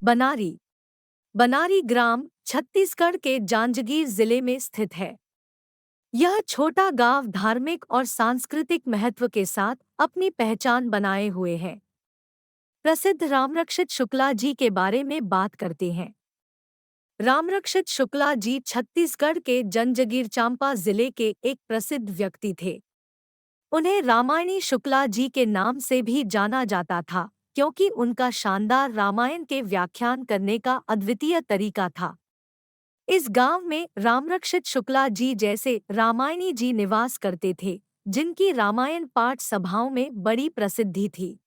बनारी। बनारी ग्राम छत्तीसगढ़ के जांजगीर जिले में स्थित है। यह छोटा गांव धार्मिक और सांस्कृतिक महत्व के साथ अपनी पहचान बनाए हुए है। प्रसिद्ध रामरक्षित शुक्ला जी के बारे में बात करते हैं। रामरक्षित शुक्ला जी छत्तीसगढ़ के जांजगीर चांपा जिले के एक प्रसिद्ध व्यक्ति थे। उन्हें रामायणी शुक्ला जी के नाम से भी जाना जाता था, क्योंकि उनका शानदार रामायण के व्याख्यान करने का अद्वितीय तरीका था। इस गांव में रामरक्षित शुक्ला जी जैसे रामायणी जी निवास करते थे, जिनकी रामायण पाठ सभाओं में बड़ी प्रसिद्धि थी।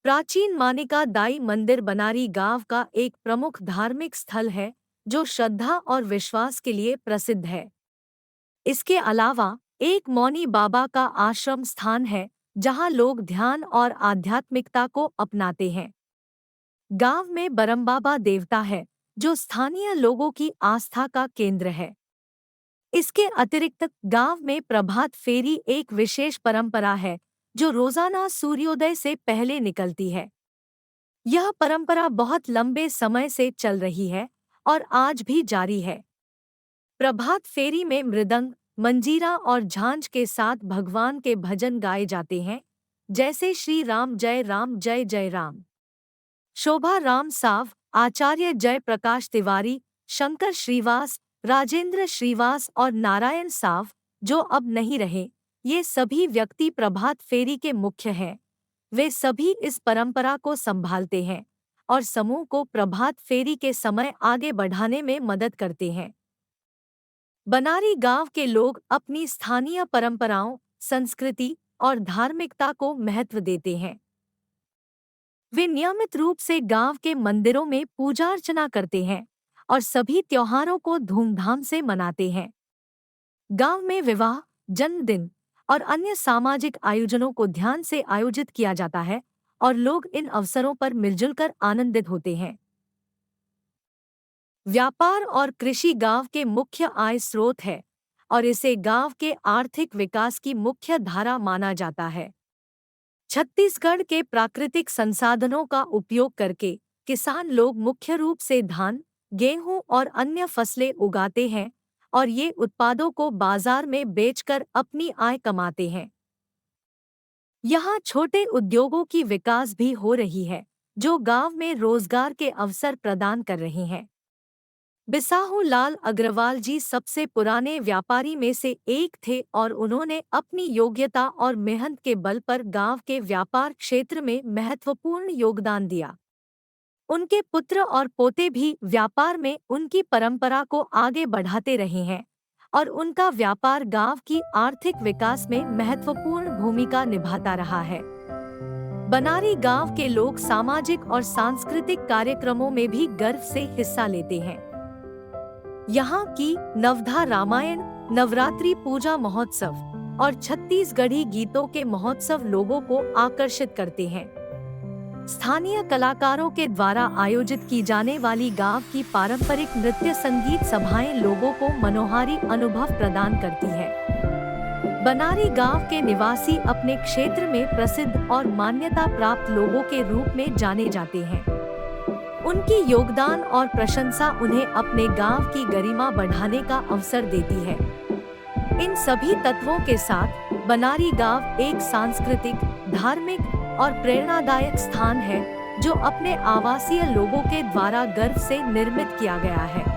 प्राचीन मानिका दाई मंदिर बनारी गांव का एक प्रमुख धार्मिक स्थल है, जो श्रद्धा और विश्वास के लिए प्रसिद्ध है। इसके अलावा एक मौनी बाबा का आश्रम स्थान है, जहां लोग ध्यान और आध्यात्मिकता को अपनाते हैं। गांव में बरमबाबा देवता है, जो स्थानीय लोगों की आस्था का केंद्र है। इसके अतिरिक्त गांव में प्रभात फेरी एक विशेष परंपरा है, जो रोजाना सूर्योदय से पहले निकलती है। यह परंपरा बहुत लंबे समय से चल रही है और आज भी जारी है। प्रभात फेरी में मृदंग, मंजीरा और झांझ के साथ भगवान के भजन गाए जाते हैं, जैसे श्री राम जय जय राम, शोभा राम साव, आचार्य जय प्रकाश तिवारी, शंकर श्रीवास, राजेंद्र श्रीवास और नारायण साव, जो अब नहीं रहे। ये सभी व्यक्ति प्रभात फेरी के मुख्य हैं। वे सभी इस परंपरा को संभालते हैं और समूह को प्रभात फेरी के समय आगे बढ़ाने में मदद करते हैं। बनारी गांव के लोग अपनी स्थानीय परंपराओं, संस्कृति और धार्मिकता को महत्व देते हैं। वे नियमित रूप से गांव के मंदिरों में पूजा अर्चना करते हैं और सभी त्योहारों को धूमधाम से मनाते हैं। गांव में विवाह, जन्मदिन और अन्य सामाजिक आयोजनों को ध्यान से आयोजित किया जाता है और लोग इन अवसरों पर मिलजुल कर आनंदित होते हैं। व्यापार और कृषि गांव के मुख्य आय स्रोत है और इसे गांव के आर्थिक विकास की मुख्य धारा माना जाता है। छत्तीसगढ़ के प्राकृतिक संसाधनों का उपयोग करके किसान लोग मुख्य रूप से धान, गेहूं और अन्य फसलें उगाते हैं और ये उत्पादों को बाजार में बेचकर अपनी आय कमाते हैं। यहाँ छोटे उद्योगों की विकास भी हो रही है, जो गांव में रोजगार के अवसर प्रदान कर रहे हैं। बिसाहू लाल अग्रवाल जी सबसे पुराने व्यापारी में से एक थे और उन्होंने अपनी योग्यता और मेहनत के बल पर गांव के व्यापार क्षेत्र में महत्वपूर्ण योगदान दिया। उनके पुत्र और पोते भी व्यापार में उनकी परंपरा को आगे बढ़ाते रहे हैं और उनका व्यापार गांव की आर्थिक विकास में महत्वपूर्ण भूमिका निभाता रहा है। बनारी गांव के लोग सामाजिक और सांस्कृतिक कार्यक्रमों में भी गर्व से हिस्सा लेते हैं। यहाँ की नवधा रामायण, नवरात्रि पूजा महोत्सव और छत्तीसगढ़ी गीतों के महोत्सव लोगों को आकर्षित करते हैं। स्थानीय कलाकारों के द्वारा आयोजित की जाने वाली गांव की पारंपरिक नृत्य संगीत सभाएं लोगों को मनोहारी अनुभव प्रदान करती है। बनारी गांव के निवासी अपने क्षेत्र में प्रसिद्ध और मान्यता प्राप्त लोगों के रूप में जाने जाते हैं। उनकी योगदान और प्रशंसा उन्हें अपने गांव की गरिमा बढ़ाने का अवसर देती है। इन सभी तत्वों के साथ बनारी गांव एक सांस्कृतिक, धार्मिक और प्रेरणादायक स्थान है, जो अपने आवासीय लोगों के द्वारा गर्व से निर्मित किया गया है।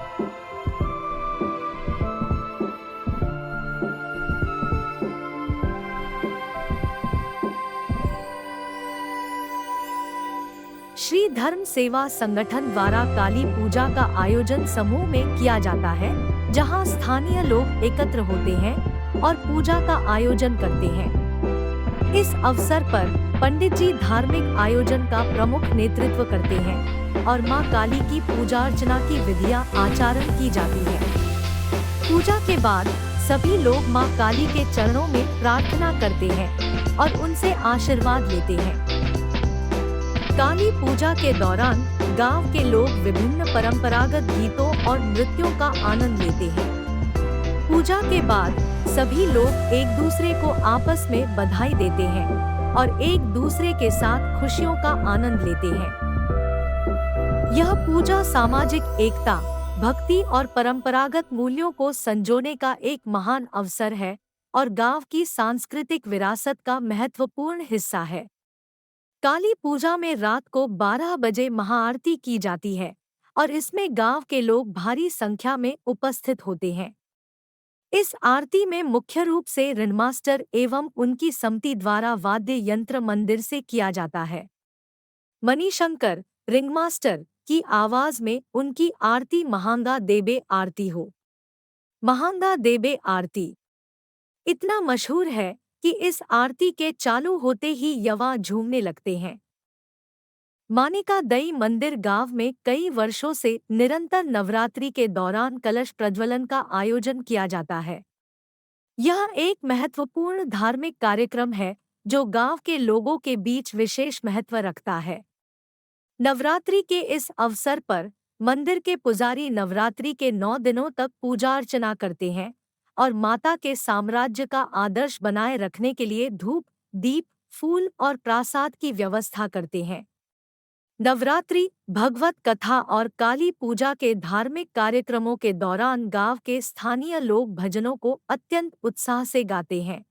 श्री धर्म सेवा संगठन द्वारा काली पूजा का आयोजन समूह में किया जाता है, जहां स्थानीय लोग एकत्र होते हैं और पूजा का आयोजन करते हैं। इस अवसर पर पंडित जी धार्मिक आयोजन का प्रमुख नेतृत्व करते हैं और मां काली की पूजा अर्चना की विधियां आचरण की जाती है। पूजा के बाद सभी लोग मां काली के चरणों में प्रार्थना करते हैं और उनसे आशीर्वाद लेते हैं। काली पूजा के दौरान गांव के लोग विभिन्न परंपरागत गीतों और नृत्यों का आनंद लेते हैं। पूजा के बाद सभी लोग एक दूसरे को आपस में बधाई देते हैं और एक दूसरे के साथ खुशियों का आनंद लेते हैं। यह पूजा सामाजिक एकता, भक्ति और परंपरागत मूल्यों को संजोने का एक महान अवसर है और गांव की सांस्कृतिक विरासत का महत्वपूर्ण हिस्सा है। काली पूजा में रात को 12 बजे महाआरती की जाती है और इसमें गांव के लोग भारी संख्या में उपस्थित होते हैं। इस आरती में मुख्य रूप से रणमास्टर एवं उनकी समिति द्वारा वाद्य यंत्र मंदिर से किया जाता है। मणिशंकर रिंगमास्टर की आवाज में उनकी आरती महांगा देबे आरती हो। महांगा देबे आरती इतना मशहूर है कि इस आरती के चालू होते ही यवा झूमने लगते हैं। मानिका दई मंदिर गांव में कई वर्षों से निरंतर नवरात्रि के दौरान कलश प्रज्वलन का आयोजन किया जाता है। यह एक महत्वपूर्ण धार्मिक कार्यक्रम है जो गांव के लोगों के बीच विशेष महत्व रखता है। नवरात्रि के इस अवसर पर मंदिर के पुजारी नवरात्रि के 9 दिनों तक पूजा अर्चना करते हैं और माता के साम्राज्य का आदर्श बनाए रखने के लिए धूप, दीप, फूल और प्रसाद की व्यवस्था करते हैं। नवरात्रि, भगवत कथा और काली पूजा के धार्मिक कार्यक्रमों के दौरान गांव के स्थानीय लोग भजनों को अत्यंत उत्साह से गाते हैं।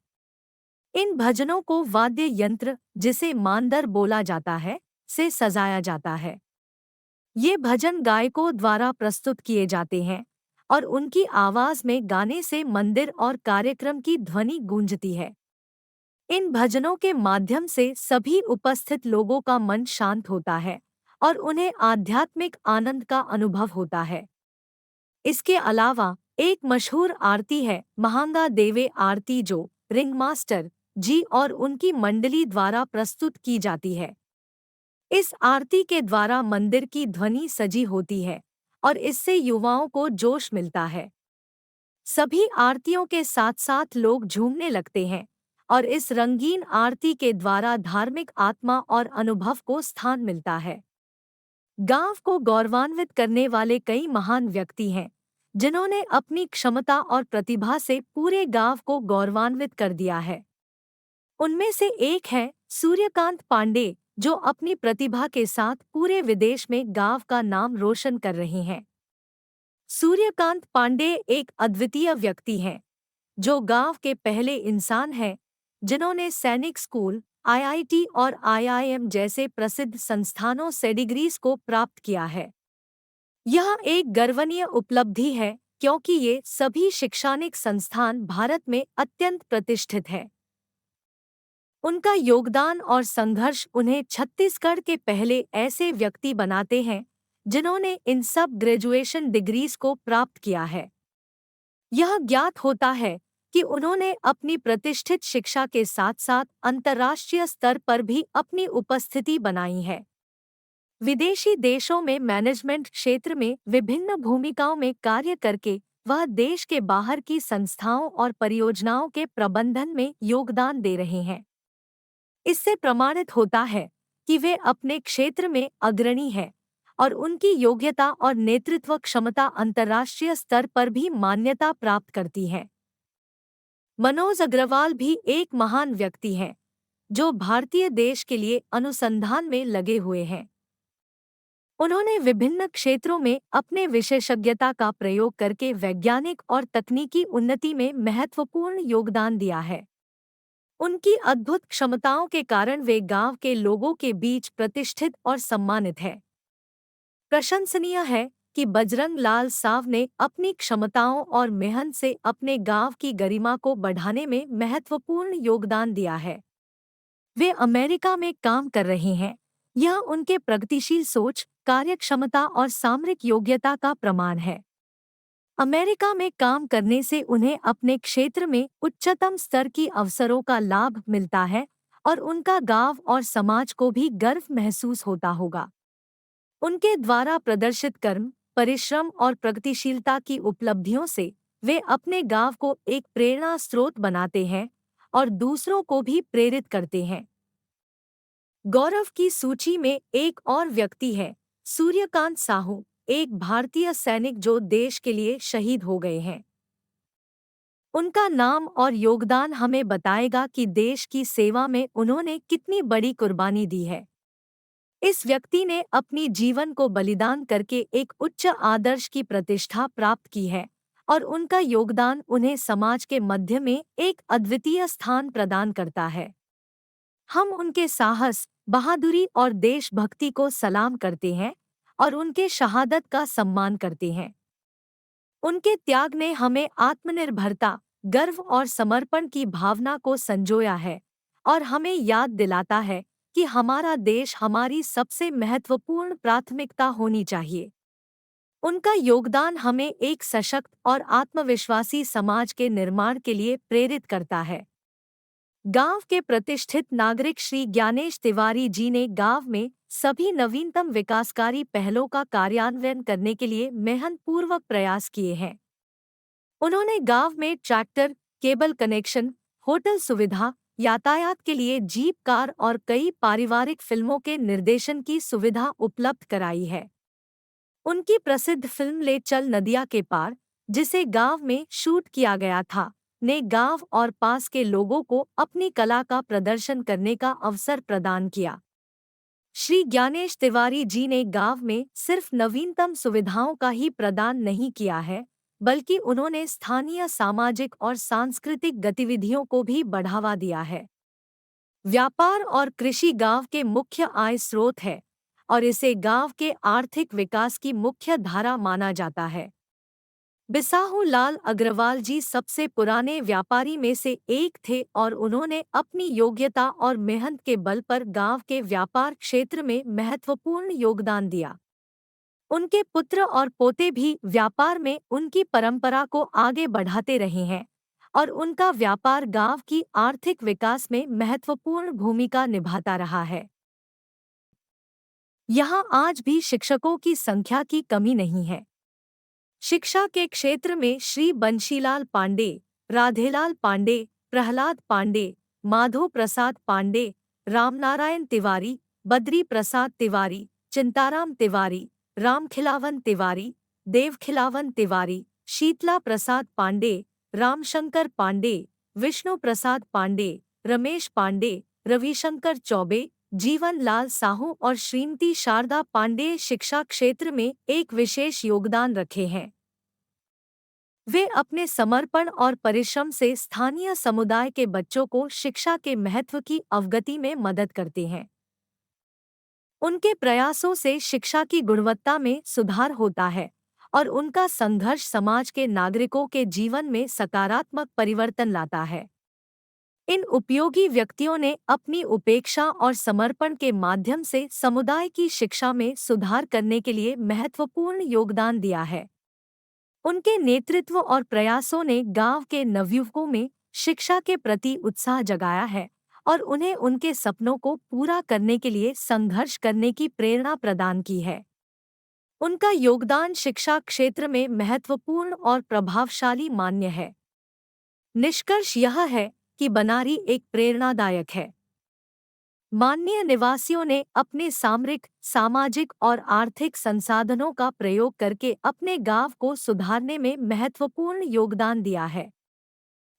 इन भजनों को वाद्य यंत्र, जिसे मांदर बोला जाता है, से सजाया जाता है। ये भजन गायकों द्वारा प्रस्तुत किए जाते हैं और उनकी आवाज में गाने से मंदिर और कार्यक्रम की ध्वनि गूंजती है। इन भजनों के माध्यम से सभी उपस्थित लोगों का मन शांत होता है और उन्हें आध्यात्मिक आनंद का अनुभव होता है। इसके अलावा एक मशहूर आरती है महांगा देवे आरती, जो रिंग मास्टर जी और उनकी मंडली द्वारा प्रस्तुत की जाती है। इस आरती के द्वारा मंदिर की ध्वनि सजी होती है और इससे युवाओं को जोश मिलता है। सभी आरतियों के साथ साथ लोग झूमने लगते हैं और इस रंगीन आरती के द्वारा धार्मिक आत्मा और अनुभव को स्थान मिलता है। गांव को गौरवान्वित करने वाले कई महान व्यक्ति हैं जिन्होंने अपनी क्षमता और प्रतिभा से पूरे गांव को गौरवान्वित कर दिया है। उनमें से एक है सूर्यकांत पांडे, जो अपनी प्रतिभा के साथ पूरे विदेश में गांव का नाम रोशन कर रहे हैं। सूर्यकांत पांडे एक अद्वितीय व्यक्ति हैं जो गांव के पहले इंसान हैं जिन्होंने सैनिक स्कूल, आईआईटी और आईआईएम जैसे प्रसिद्ध संस्थानों से डिग्रीज को प्राप्त किया है। यह एक गर्वनीय उपलब्धि है क्योंकि ये सभी शैक्षणिक संस्थान भारत में अत्यंत प्रतिष्ठित है। उनका योगदान और संघर्ष उन्हें छत्तीसगढ़ के पहले ऐसे व्यक्ति बनाते हैं जिन्होंने इन सब ग्रेजुएशन डिग्रीज को प्राप्त किया है। यह ज्ञात होता है कि उन्होंने अपनी प्रतिष्ठित शिक्षा के साथ साथ अंतर्राष्ट्रीय स्तर पर भी अपनी उपस्थिति बनाई है। विदेशी देशों में मैनेजमेंट क्षेत्र में विभिन्न भूमिकाओं में कार्य करके वह देश के बाहर की संस्थाओं और परियोजनाओं के प्रबंधन में योगदान दे रहे हैं। इससे प्रमाणित होता है कि वे अपने क्षेत्र में अग्रणी हैं और उनकी योग्यता और नेतृत्व क्षमता अंतर्राष्ट्रीय स्तर पर भी मान्यता प्राप्त करती है। मनोज अग्रवाल भी एक महान व्यक्ति हैं जो भारतीय देश के लिए अनुसंधान में लगे हुए हैं। उन्होंने विभिन्न क्षेत्रों में अपने विशेषज्ञता का प्रयोग करके वैज्ञानिक और तकनीकी उन्नति में महत्वपूर्ण योगदान दिया है। उनकी अद्भुत क्षमताओं के कारण वे गांव के लोगों के बीच प्रतिष्ठित और सम्मानित हैं। प्रशंसनीय है कि बजरंग लाल साव ने अपनी क्षमताओं और मेहनत से अपने गांव की गरिमा को बढ़ाने में महत्वपूर्ण योगदान दिया है। वे अमेरिका में काम कर रहे हैं। यह उनके प्रगतिशील सोच, कार्यक्षमता और सामरिक योग्यता का प्रमाण है। अमेरिका में काम करने से उन्हें अपने क्षेत्र में उच्चतम स्तर की अवसरों का लाभ मिलता है और उनका गांव और समाज को भी गर्व महसूस होता होगा। उनके द्वारा प्रदर्शित कर्म, परिश्रम और प्रगतिशीलता की उपलब्धियों से वे अपने गांव को एक प्रेरणा स्रोत बनाते हैं और दूसरों को भी प्रेरित करते हैं। गौरव की सूची में एक और व्यक्ति है सूर्यकांत साहू, एक भारतीय सैनिक जो देश के लिए शहीद हो गए हैं। उनका नाम और योगदान हमें बताएगा कि देश की सेवा में उन्होंने कितनी बड़ी कुर्बानी दी है। इस व्यक्ति ने अपनी जीवन को बलिदान करके एक उच्च आदर्श की प्रतिष्ठा प्राप्त की है और उनका योगदान उन्हें समाज के मध्य में एक अद्वितीय स्थान प्रदान करता है। हम उनके साहस, बहादुरी और देशभक्ति को सलाम करते हैं और उनके शहादत का सम्मान करते हैं। उनके त्याग ने हमें आत्मनिर्भरता, गर्व और समर्पण की भावना को संजोया है और हमें याद दिलाता है कि हमारा देश हमारी सबसे महत्वपूर्ण प्राथमिकता होनी चाहिए। उनका योगदान हमें एक सशक्त और आत्मविश्वासी समाज के निर्माण के लिए प्रेरित करता है। गांव के प्रतिष्ठित नागरिक श्री ज्ञानेश तिवारी जी ने गांव में सभी नवीनतम विकासकारी पहलों का कार्यान्वयन करने के लिए मेहनतपूर्वक प्रयास किए हैं। उन्होंने गांव में ट्रैक्टर, केबल कनेक्शन, होटल सुविधा, यातायात के लिए जीप, कार और कई पारिवारिक फिल्मों के निर्देशन की सुविधा उपलब्ध कराई है। उनकी प्रसिद्ध फिल्म ले चल नदिया के पार, जिसे गांव में शूट किया गया था, ने गांव और पास के लोगों को अपनी कला का प्रदर्शन करने का अवसर प्रदान किया। श्री ज्ञानेश तिवारी जी ने गांव में सिर्फ नवीनतम सुविधाओं का ही प्रदान नहीं किया है, बल्कि उन्होंने स्थानीय सामाजिक और सांस्कृतिक गतिविधियों को भी बढ़ावा दिया है। व्यापार और कृषि गांव के मुख्य आय स्रोत है और इसे गांव के आर्थिक विकास की मुख्य धारा माना जाता है। बिसाहू लाल अग्रवाल जी सबसे पुराने व्यापारी में से एक थे और उन्होंने अपनी योग्यता और मेहनत के बल पर गांव के व्यापार क्षेत्र में महत्वपूर्ण योगदान दिया। उनके पुत्र और पोते भी व्यापार में उनकी परंपरा को आगे बढ़ाते रहे हैं और उनका व्यापार गांव की आर्थिक विकास में महत्वपूर्ण भूमिका निभाता रहा है। यहाँ आज भी शिक्षकों की संख्या की कमी नहीं है। शिक्षा के क्षेत्र में श्री बंशीलाल पांडे, राधेलाल पांडे, प्रहलाद पांडे, माधो प्रसाद पांडे, रामनारायण तिवारी, बद्री प्रसाद तिवारी, चिंताराम तिवारी, रामखिलावन तिवारी, देवखिलावन तिवारी, शीतला प्रसाद पांडे, रामशंकर पांडे, विष्णु प्रसाद पांडे, रमेश पांडे, रविशंकर चौबे, जीवन लाल साहू और श्रीमती शारदा पांडे शिक्षा क्षेत्र में एक विशेष योगदान रखे हैं। वे अपने समर्पण और परिश्रम से स्थानीय समुदाय के बच्चों को शिक्षा के महत्व की अवगति में मदद करते हैं। उनके प्रयासों से शिक्षा की गुणवत्ता में सुधार होता है और उनका संघर्ष समाज के नागरिकों के जीवन में सकारात्मक परिवर्तन लाता है। इन उपयोगी व्यक्तियों ने अपनी उपेक्षा और समर्पण के माध्यम से समुदाय की शिक्षा में सुधार करने के लिए महत्वपूर्ण योगदान दिया है। उनके नेतृत्व और प्रयासों ने गांव के नवयुवकों में शिक्षा के प्रति उत्साह जगाया है और उन्हें उनके सपनों को पूरा करने के लिए संघर्ष करने की प्रेरणा प्रदान की है। उनका योगदान शिक्षा क्षेत्र में महत्वपूर्ण और प्रभावशाली मान्य है। निष्कर्ष यह है कि बनारी एक प्रेरणादायक है। माननीय निवासियों ने अपने सामरिक, सामाजिक और आर्थिक संसाधनों का प्रयोग करके अपने गांव को सुधारने में महत्वपूर्ण योगदान दिया है।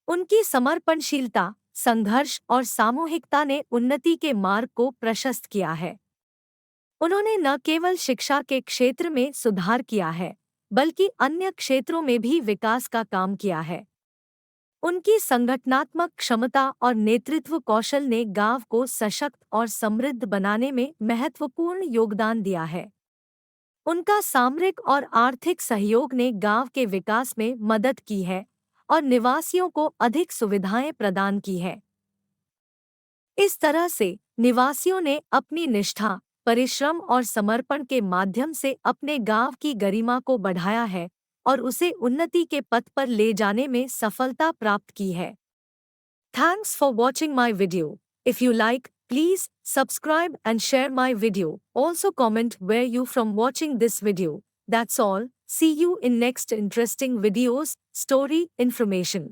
उनकी समर्पणशीलता, संघर्ष और सामूहिकता ने उन्नति के मार्ग को प्रशस्त किया है। उन्होंने न केवल शिक्षा के क्षेत्र में सुधार किया है, बल्कि अन्य क्षेत्रों में भी विकास का काम किया है। उनकी संगठनात्मक क्षमता और नेतृत्व कौशल ने गांव को सशक्त और समृद्ध बनाने में महत्वपूर्ण योगदान दिया है। उनका सामरिक और आर्थिक सहयोग ने गांव के विकास में मदद की है और निवासियों को अधिक सुविधाएं प्रदान की है। इस तरह से निवासियों ने अपनी निष्ठा, परिश्रम और समर्पण के माध्यम से अपने गांव की गरिमा को बढ़ाया है और उसे उन्नति के पथ पर ले जाने में सफलता प्राप्त की है। Thanks for watching my video. If you like, please subscribe and share my video. Also comment where you from watching this video. That's all. See you in next interesting videos, story, information.